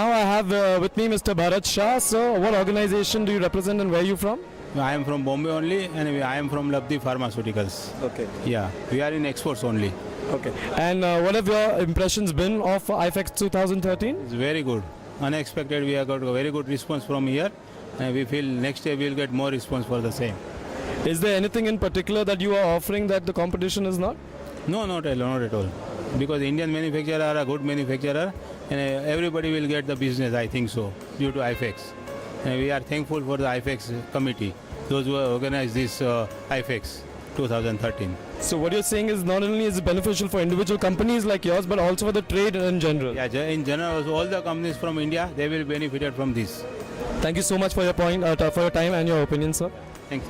Now I have with me Mr. Bharat Shah. So, what organization do you represent and where are you from? I am from Bombay only, and I am from Labdi Pharmaceuticals. Okay. Yeah, we are in exports only. Okay. And what have your impressions been of IFEX 2013? It's very good. Unexpected, we have got a very good response from here, and we feel next year we will get more response for the same. Is there anything in particular that you are offering that the competition is not? No, not at all. Because Indian manufacturer are a good manufacturer, and everybody will get the business, I think so, due to IFEX. And we are thankful for the IFEX committee, those who have organized this IFEX 2013. So what you're saying is not only is it beneficial for individual companies like yours, but also for the trade in general. Yeah, in general, all the companies from India, they will benefit from this. Thank you so much for your for your time and your opinion, sir. Thanks.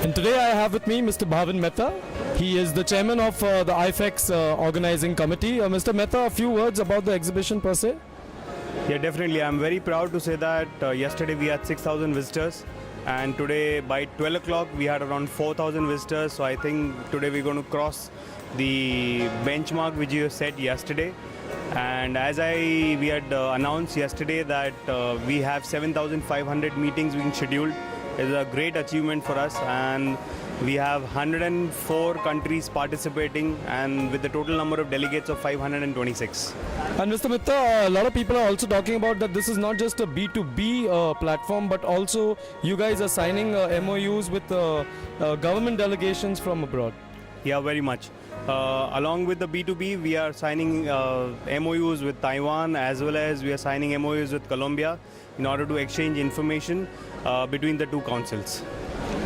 And today I have with me Mr. Bhavin Mehta. He is the chairman of the IFEX organizing committee. Mr. Mehta, a few words about the exhibition per se. Yeah, definitely. I'm very proud to say that yesterday we had 6,000 visitors, and today by 12 o'clock we had around 4,000 visitors. So I think today we're going to cross the benchmark which you set yesterday. And as we had announced yesterday that we have 7,500 meetings being scheduled. It's a great achievement for us, and we have 104 countries participating, and with the total number of delegates of 526. And Mr. Mehta, a lot of people are also talking about that this is not just a B2B platform, but also you guys are signing MOUs with government delegations from abroad. Yeah, very much. Along with the B2B, we are signing MOUs with Taiwan, as well as we are signing MOUs with Colombia in order to exchange information between the two councils.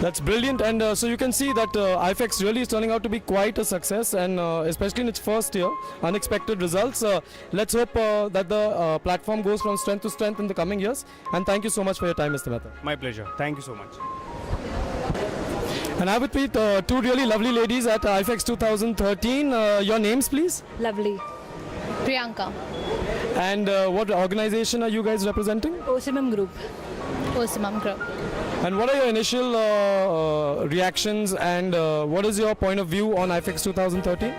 That's brilliant, and so you can see that IFEX really is turning out to be quite a success, and especially in its first year, unexpected results. Let's hope that the platform goes from strength to strength in the coming years, and thank you so much for your time, Mr. Mehta. My pleasure. Thank you so much. And I would meet two really lovely ladies at IFEX 2013. Your names, please? Lovely. Priyanka. And what organization are you guys representing? OSIMM Group. Osimam Group. And what are your initial reactions, and what is your point of view on IFEX 2013?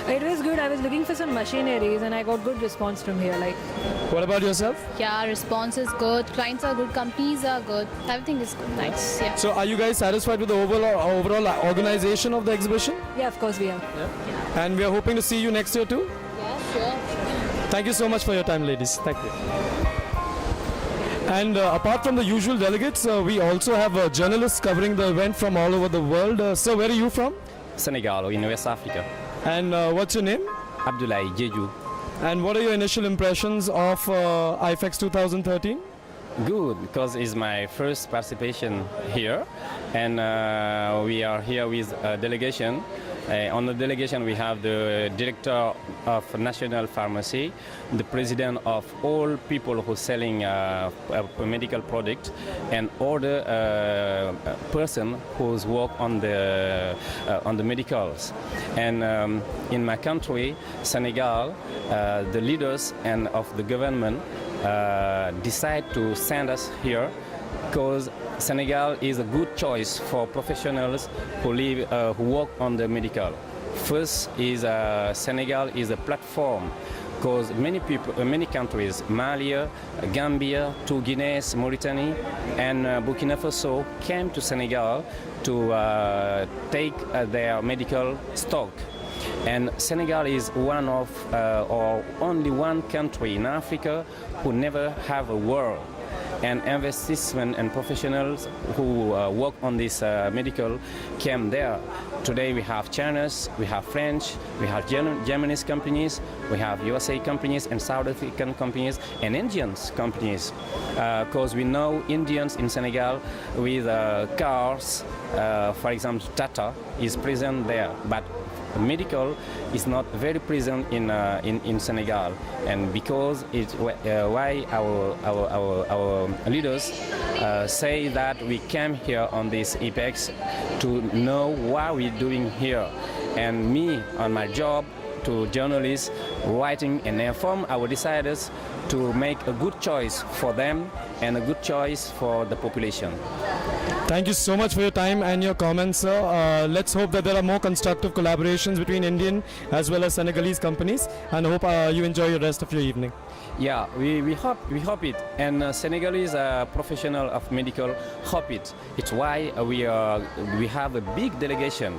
It was good. I was looking for some machineries and I got good response from here. Like, What about yourself? Yeah, response is good. Clients are good. Companies are good. Everything is good. Nice. Yeah. So are you guys satisfied with the overall organization of the exhibition? yeah, of course we are. And we are hoping to see you next year too. Yeah, sure. Thank you so much for your time, ladies. Thank you. And apart from the usual delegates, we also have journalists covering the event from all over the world. So where are you from? Senegal in West Africa. And what's your name? Abdoulaye Jeju. And what are your initial impressions of IFEX 2013? Good, because it's my first participation here, and we are here with a delegation. On the delegation, we have the director of National Pharmacy, the president of all people who are selling a medical product, and other person who's work on the medicals. And in my country, Senegal, the leaders and of the government decide to send us here because Senegal is a good choice for professionals who work on the medical. First is Senegal is a platform because many countries, Mali, Gambia, to Guinea, Mauritania, and Burkina Faso came to Senegal to take their medical stock. And Senegal is one of or only one country in Africa who never have a war. And investment and professionals who work on this medical came there. Today we have Chinese, we have French, we have Japanese companies, we have USA companies and South African companies and Indian companies. Because we know Indians in Senegal with cars, for example, Tata is present there. But medical is not very present in Senegal, and because it's why our leaders say that we came here on this IPEX to know what we're doing here. And me on my job, to journalists, writing and inform our deciders to make a good choice for them and a good choice for the population. Thank you so much for your time and your comments, sir. Let's hope that there are more constructive collaborations between Indian as well as Senegalese companies, and hope you enjoy the rest of your evening. Yeah, we hope it, and Senegalese professional of medical hope it. It's why we have a big delegation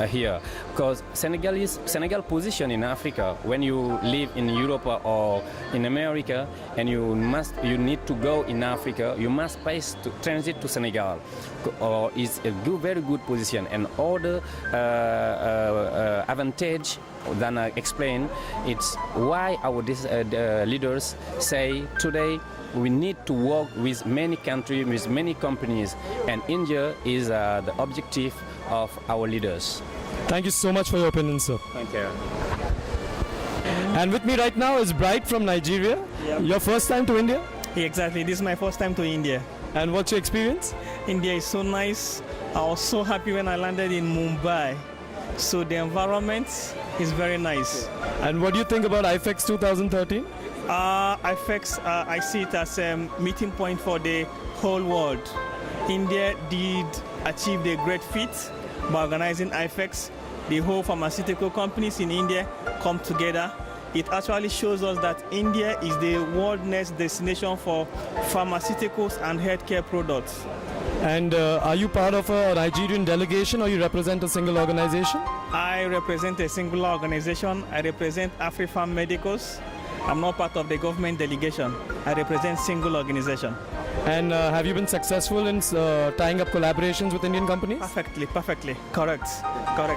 here, because Senegal position in Africa, when you live in Europe or in America and you need to go in Africa, you must pass to transit to Senegal, or is a very good position, and all the advantage than I explain. It's why our leaders say today we need to work with many countries, with many companies, and India is the objective of our leaders. Thank you so much for your opinion, sir. Thank you. And with me right now is Bright from Nigeria. Yep. Your first time to India? Exactly. This is my first time to India. And what's your experience? India is so nice. I was so happy when I landed in Mumbai. So the environment is very nice. And what do you think about IFEX 2013? IFEX, I see it as a meeting point for the whole world. India did achieve a great feat by organizing IFEX. The whole pharmaceutical companies in India come together. It actually shows us that India is the world next destination for pharmaceuticals and healthcare products. And are you part of a Nigerian delegation, or you represent a single organization? I represent a single organization. I represent AfriFarm Medicals. I'm not part of the government delegation. I represent single organization. And have you been successful in tying up collaborations with Indian companies? Perfectly. Correct.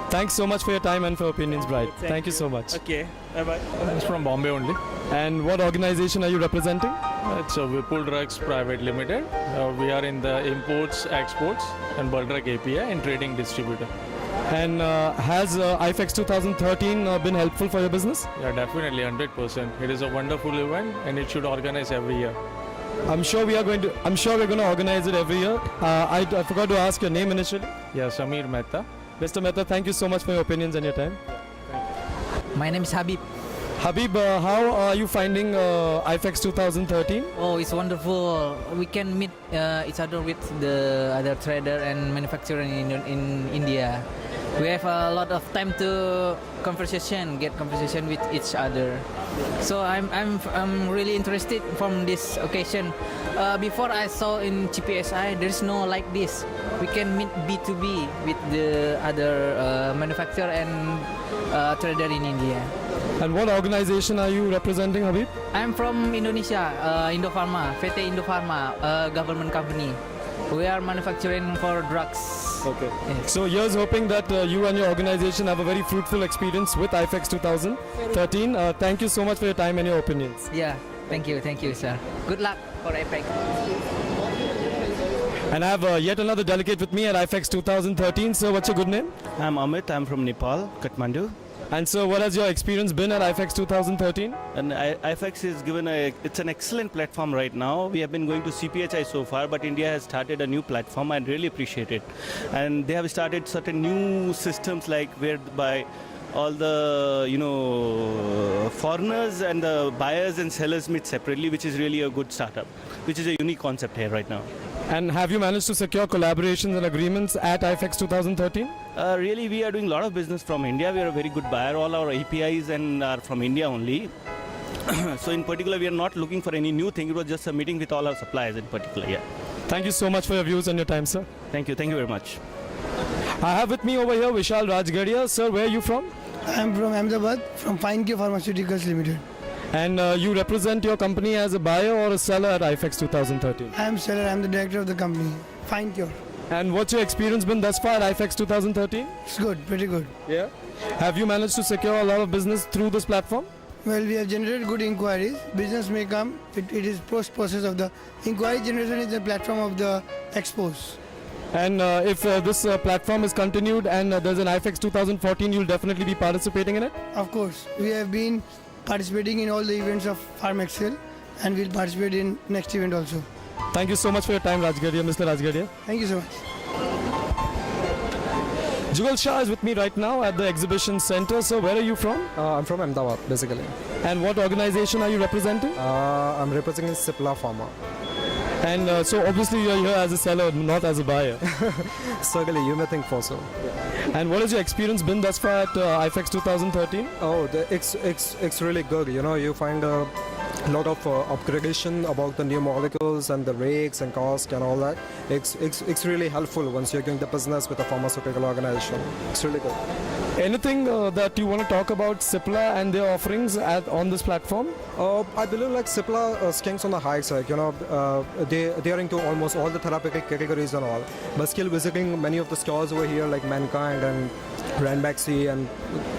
Thanks so much for your time and for opinions, Bright. Thank you so much. Okay, bye-bye. It's from Bombay only. And what organization are you representing? It's a Vipul Drugs Private Limited. We are in the imports, exports, and bulk drug API and trading distributor. And has IFEX 2013 been helpful for your business? Yeah, definitely 100%. It is a wonderful event, and it should organize every year. I'm sure we're going to organize it every year. I forgot to ask your name initially. Yeah, Samir Mehta. Mr. Mehta, thank you so much for your opinions and your time. My name is Habib. Habib, how are you finding IFEX 2013? Oh, it's wonderful. We can meet each other with the other trader and manufacturer in India. We have a lot of time to get conversation with each other. So I'm really interested from this occasion. Before I saw in GPSI, there's no like this. We can meet B2B with the other manufacturer and trader in India. And what organization are you representing, Habib? I'm from Indonesia, Indopharma, VT Indopharma, a government company. We are manufacturing for drugs. Okay. Yes. So here's hoping that you and your organization have a very fruitful experience with IFEX 2013. Thank you so much for your time and your opinions. Yeah, thank you, sir. Good luck for IFEX. And I have yet another delegate with me at IFEX 2013. Sir, what's your good name? I'm Amit. I'm from Nepal, Kathmandu. And so, what has your experience been at IFEX 2013? And IFEX is it's an excellent platform right now. We have been going to CPHI so far, but India has started a new platform. I really appreciate it. And they have started certain new systems, like whereby all the foreigners and the buyers and sellers meet separately, which is really a good startup, which is a unique concept here right now. And have you managed to secure collaborations and agreements at IFEX 2013? Really, we are doing a lot of business from India. We are a very good buyer. All our APIs are from India only. So in particular, we are not looking for any new thing. It was just a meeting with all our suppliers in particular. Yeah. Thank you so much for your views and your time, sir. Thank you very much. I have with me over here Vishal Rajgadia. Sir, where are you from? I'm from Ahmedabad, from FineCure Pharmaceuticals Limited. And you represent your company as a buyer or a seller at IFEX 2013? I'm seller, I'm the director of the company, FineCure. And what's your experience been thus far at IFEX 2013? It's good, pretty good. Yeah. Have you managed to secure a lot of business through this platform? Well, we have generated good inquiries. Business may come. It is post-process of the inquiry generation is the platform of the expos. And if this platform is continued and there's an IFEX 2014, you'll definitely be participating in it? Of course. We have been participating in all the events of PharmExcel and we'll participate in next event also. Thank you so much for your time, Rajgadia, Mr. Rajgadia. Thank you so much. Jugal Shah is with me right now at the exhibition center. So where are you from? I'm from Ahmedabad, basically. And what organization are you representing? I'm representing Cipla Pharma. And so obviously you're here as a seller, not as a buyer. Certainly, you may think for so. And what has your experience been thus far at IFEX 2013? Oh, it's really good. You know, you find a lot of upgradation about the new molecules and the rates and cost and all that. It's really helpful once you're doing the business with a pharmaceutical organization. It's really good. Anything that you want to talk about Cipla and their offerings on this platform? I believe like Cipla skinks on the high side. You know, they are into almost all the therapeutic categories and all. But still visiting many of the stores over here like Mankind and Ranbaxy and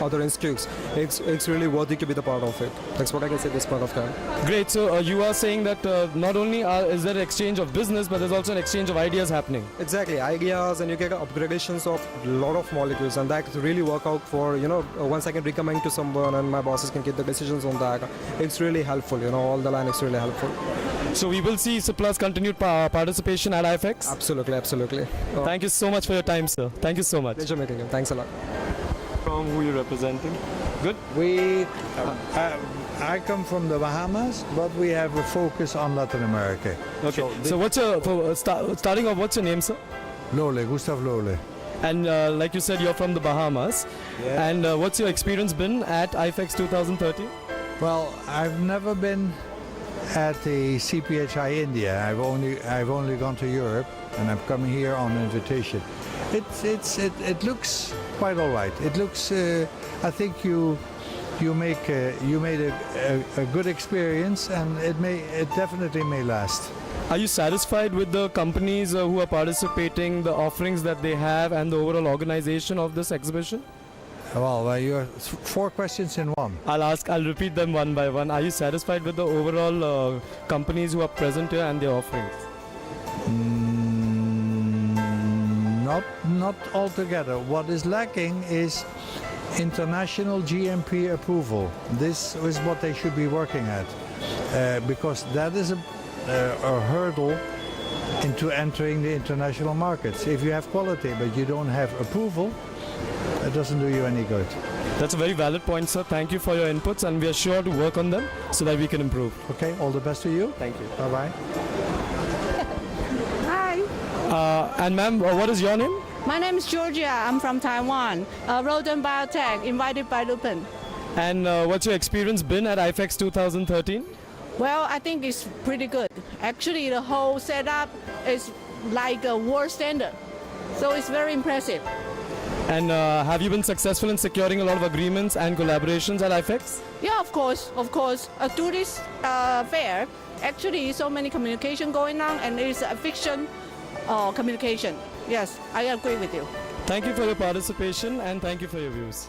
other institutes, it's really worthy to be the part of it. That's what I can say at this point of time. Great. So you are saying that not only is there an exchange of business, but there's also an exchange of ideas happening. Exactly, ideas, and you get upgradations of a lot of molecules, and that really work out for, you know, once I can recommend to someone and my bosses can get the decisions on that. It's really helpful, you know, all the line is really helpful. So we will see Cipla's continued participation at IFEX? Absolutely, absolutely. Thank you so much for your time, sir. Thank you so much. Pleasure meeting you. Thanks a lot. From who you're representing? Good? I come from the Bahamas, but we have a focus on Latin America. Okay. So what's your, starting off, what's your name, sir? Lole, Gustav Lole. And like you said, you're from the Bahamas. Yeah. And what's your experience been at IFEX 2013? Well, I've never been at the CPHI India. I've only gone to Europe, and I'm coming here on invitation. It looks quite all right. It looks. I think you made a good experience, and it definitely may last. Are you satisfied with the companies who are participating, the offerings that they have, and the overall organization of this exhibition? Well, you're 4 questions in one. I'll repeat them one by one. Are you satisfied with the overall companies who are present here and their offerings? Not altogether. What is lacking is international GMP approval. This is what they should be working at, because that is a hurdle into entering the international markets. If you have quality but you don't have approval, it doesn't do you any good. That's a very valid point, sir. Thank you for your inputs, and we are sure to work on them so that we can improve. Okay, all the best to you. Thank you. Bye-bye. Hi. And ma'am, what is your name? My name is Georgia. I'm from Taiwan. Rodan Biotech, invited by Lupin. And what's your experience been at IFEX 2013? Well, I think it's pretty good. Actually, the whole setup is like a world standard. So it's very impressive. And have you been successful in securing a lot of agreements and collaborations at IFEX? Yeah, of course. To this fair, actually, so many communication going on, and it's a fiction communication. Yes, I agree with you. Thank you for your participation, and thank you for your views.